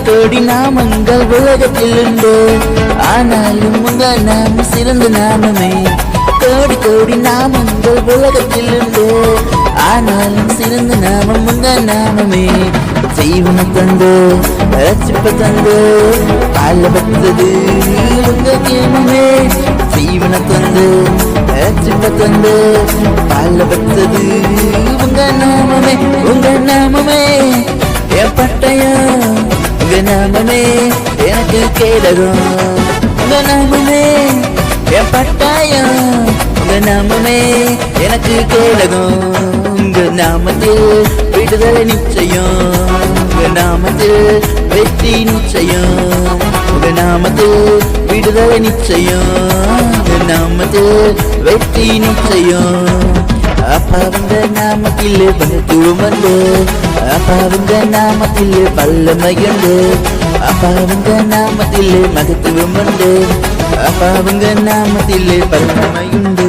கோடி நாமங்கள் உலகத்தில் உண்டு, ஆனாலும் உங்கள் நாமம் சிறந்த நாமமே. கோடி கோடி நாமங்கள் உலகத்தில் உண்டு, ஆனாலும் சிறந்த நாமம் உங்கள் நாமமே. ஜீவனை தந்து ரட்சிப்ப தந்து பால பத்தது உங்க கேமமே. ஜீவனை தந்து ரட்சிப்ப தந்து பால பத்தது உங்க நாமமே. உங்க நாமமே என் பட்டயம், உங்க நாமமே எனக்கு கேடகம். உங்க நாமமே என் பட்டயம், உங்க நாமமே எனக்கு கேடகம். உங்க நாமத்தில் விடுதலை நிச்சயம், உங்க நாமத்தில் வெற்றி நிச்சயம். உங்க நாமத்தில் விடுதலை நிச்சயம், உங்க நாமத்தில் வெற்றி நிச்சயம். அப்பாவுங்க நாமத்தில் பலத்துவமுண்டு, அப்பாவுங்க நாமத்தில் வல்லமையுண்டு, அப்பாவுங்க நாமத்தில் மகத்துவமுண்டு, அப்பாவுங்க நாமத்தில் வல்லமையுண்டு.